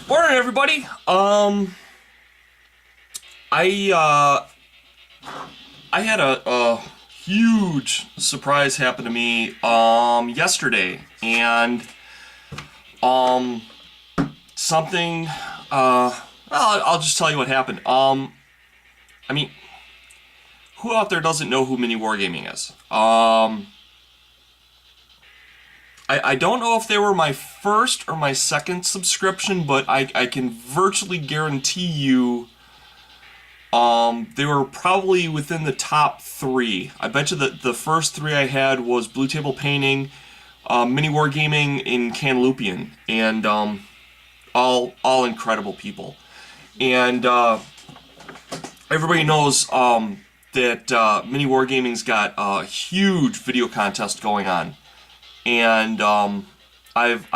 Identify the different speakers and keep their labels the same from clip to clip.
Speaker 1: Morning, everybody. I had a huge surprise happen to me yesterday, and something I'll just tell you what happened. I mean, who out there doesn't know who MiniWarGaming is? I don't know if they were my first or my second subscription, but I can virtually guarantee you they were probably within the top three. I bet you that the first three I had was Blue Table Painting, MiniWarGaming, and Canlupian, and all incredible people. And everybody knows that MiniWarGaming's got a huge video contest going on. And I've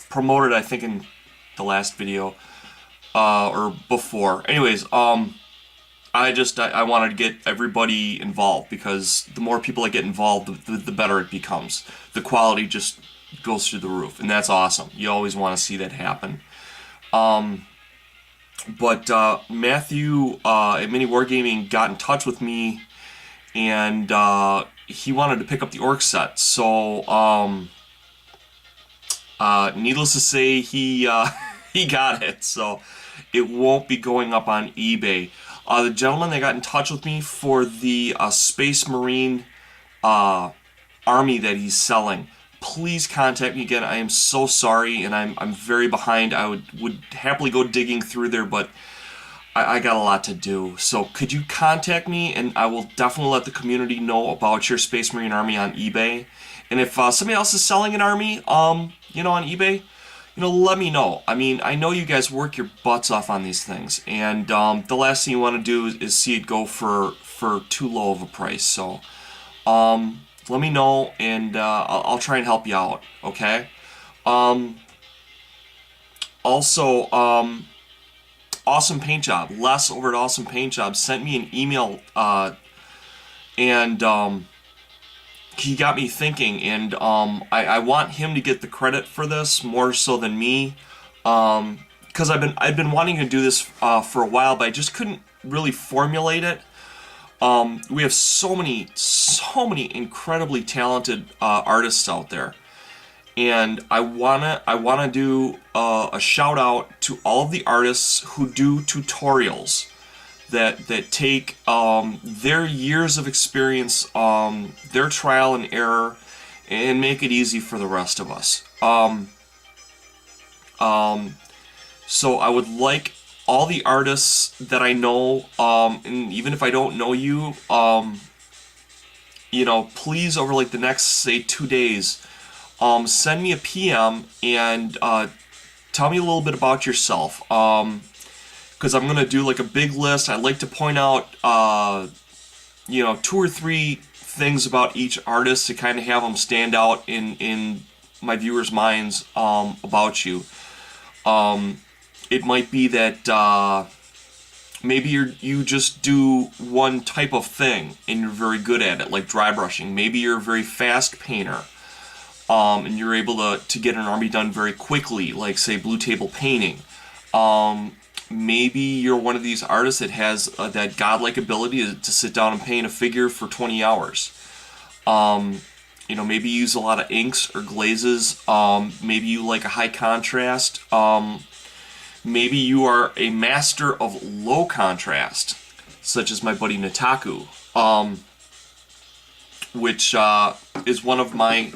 Speaker 1: promoted, I think, in the last video or before. Anyways, I wanted to get everybody involved, because the more people that get involved, the better it becomes. The quality just goes through the roof, and that's awesome. You always want to see that happen. But Matthew at MiniWarGaming got in touch with me, and he wanted to pick up the orc set. So needless to say, he he got it. So it won't be going up on eBay. The gentleman that got in touch with me for the Space Marine army that he's selling, please contact me again. I am so sorry, and I'm very behind. I would happily go digging through there, but I got a lot to do. So could you contact me, and I will definitely let the community know about your Space Marine army on eBay. And if somebody else is selling an army, on eBay, let me know. I mean, I know you guys work your butts off on these things, and the last thing you want to do is see it go for too low of a price. So let me know, and I'll try and help you out. Okay. Also, Awesome Paint Job, Les over at Awesome Paint Job, sent me an email, and he got me thinking, and I want him to get the credit for this more so than me, because I've been wanting to do this for a while, but I just couldn't really formulate it. We have so many incredibly talented artists out there. And I wanna do a shout out to all of the artists who do tutorials that take their years of experience, their trial and error, and make it easy for the rest of us. So I would like all the artists that I know, and even if I don't know you, please, over like the next, say, 2 days, send me a PM and tell me a little bit about yourself, because I'm gonna do like a big list. I'd like to point out 2 or 3 things about each artist to kind of have them stand out in my viewers' minds about you. It might be that maybe you just do one type of thing and you're very good at it, like dry brushing. Maybe you're a very fast painter, and you're able to get an army done very quickly, like, say, Blue Table Painting. Maybe you're one of these artists that has that godlike ability to sit down and paint a figure for 20 hours. Maybe you use a lot of inks or glazes. Maybe you like a high contrast. Maybe you are a master of low contrast, such as my buddy Nataku, which is one of my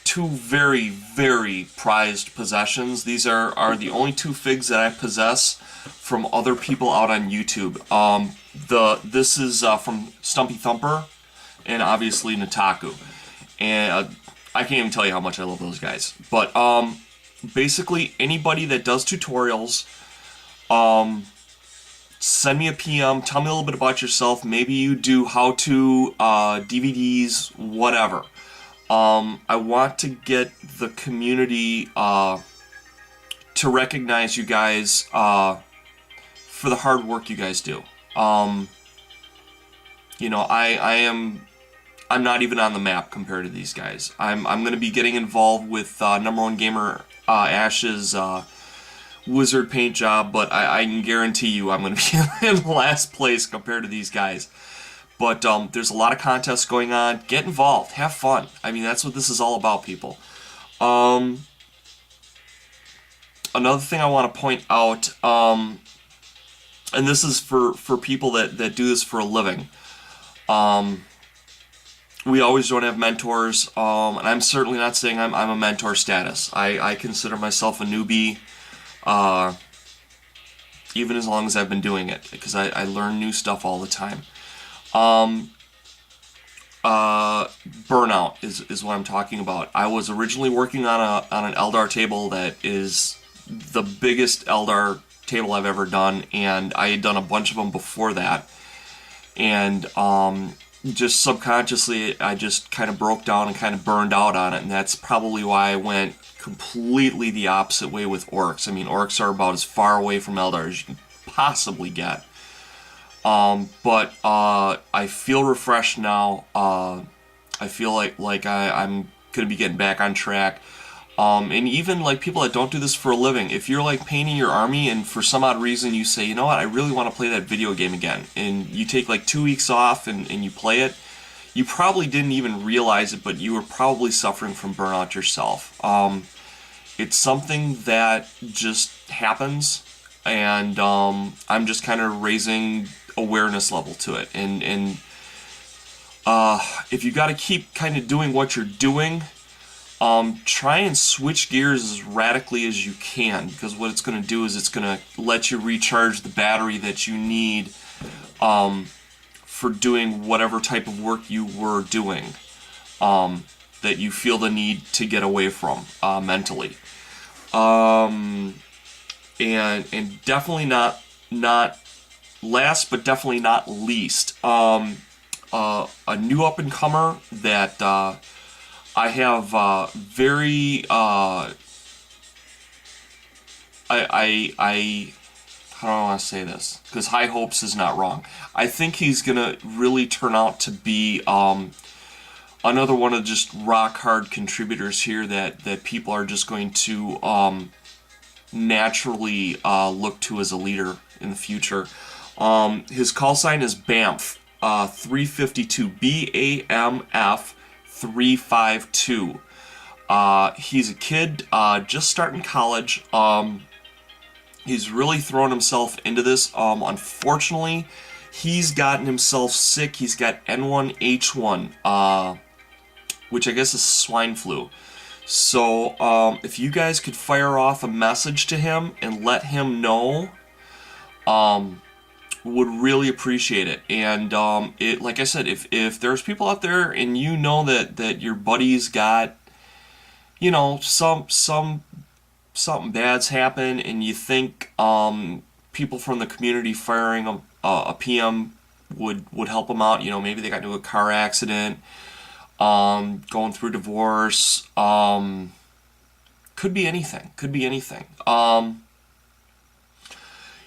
Speaker 1: 2 very, very prized possessions. These are the only 2 figs that I possess from other people out on YouTube. This is from Stumpy Thumper, and obviously Nataku. And I can't even tell you how much I love those guys. But basically, anybody that does tutorials, send me a PM, tell me a little bit about yourself. Maybe you do how-to DVDs, whatever. I want to get the community to recognize you guys for the hard work you guys do. I'm not even on the map compared to these guys. I'm going to be getting involved with number one gamer Ash's wizard paint job, but I can guarantee you I'm going to be in last place compared to these guys. But there's a lot of contests going on. Get involved. Have fun. I mean, that's what this is all about, people. Another thing I want to point out, and this is for people that do this for a living. We always don't have mentors, and I'm certainly not saying I'm a mentor status. I consider myself a newbie, even as long as I've been doing it, because I learn new stuff all the time. Burnout is what I'm talking about. I was originally working on an Eldar table that is the biggest Eldar table I've ever done, and I had done a bunch of them before that, and just subconsciously I just kind of broke down and kind of burned out on it, and that's probably why I went completely the opposite way with orcs. I mean, orcs are about as far away from Eldar as you can possibly get. But I feel refreshed now. I feel like I'm gonna be getting back on track. And even like people that don't do this for a living, if you're like painting your army and for some odd reason you say, you know what, I really want to play that video game again, and you take like 2 weeks off and you play it, you probably didn't even realize it, but you were probably suffering from burnout yourself. It's something that just happens, and I'm just kind of raising awareness level to it. And if you got to keep kind of doing what you're doing, try and switch gears as radically as you can, because what it's going to do is it's going to let you recharge the battery that you need for doing whatever type of work you were doing that you feel the need to get away from mentally. And definitely not last, but definitely not least, a new up-and-comer that I have very how do I want to say this? Because high hopes is not wrong. I think he's gonna really turn out to be another one of just rock hard contributors here that people are just going to naturally look to as a leader in the future. His call sign is BAMF 352, BAMF 352. He's a kid just starting college. He's really thrown himself into this. Unfortunately, he's gotten himself sick. He's got N1H1, which I guess is swine flu. So if you guys could fire off a message to him and let him know, would really appreciate it. And it, like I said, if there's people out there and you know that your buddy's got, you know, something bad's happened, and you think people from the community firing a PM would help them out. You know, maybe they got into a car accident, going through divorce, could be anything.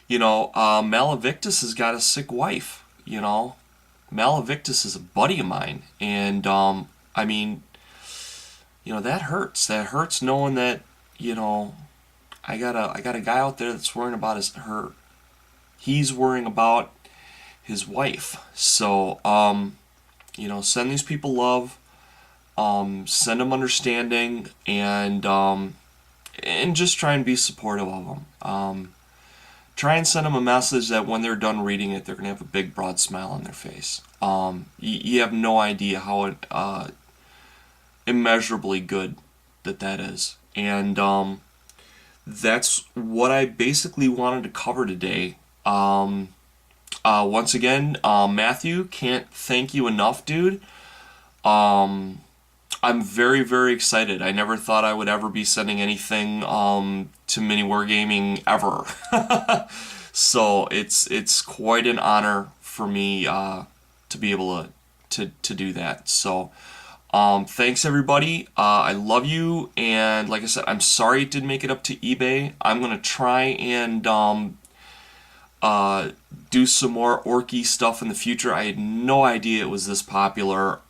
Speaker 1: You know, Malavictus has got a sick wife. You know, Malavictus is a buddy of mine, and I mean, you know, that hurts. That hurts knowing that, you know, I got a guy out there that's worrying about he's worrying about his wife. So you know, send these people love, send them understanding, and just try and be supportive of them. Try and send them a message that when they're done reading it, they're going to have a big, broad smile on their face. You have no idea how immeasurably good that is. And that's what I basically wanted to cover today. Once again, Matthew, can't thank you enough, dude. I'm very, very excited. I never thought I would ever be sending anything to MiniWarGaming ever. So it's quite an honor for me to be able to do that. So thanks everybody. I love you, and like I said, I'm sorry it didn't make it up to eBay. I'm gonna try and do some more orky stuff in the future. I had no idea it was this popular.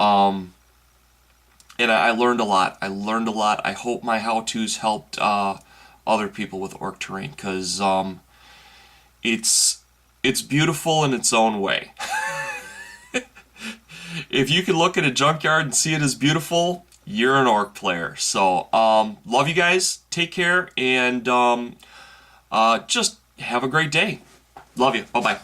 Speaker 1: And I learned a lot. I hope my how-tos helped other people with orc terrain, because it's beautiful in its own way. If you can look at a junkyard and see it as beautiful, you're an orc player. So, love you guys. Take care, and just have a great day. Love you. Bye-bye.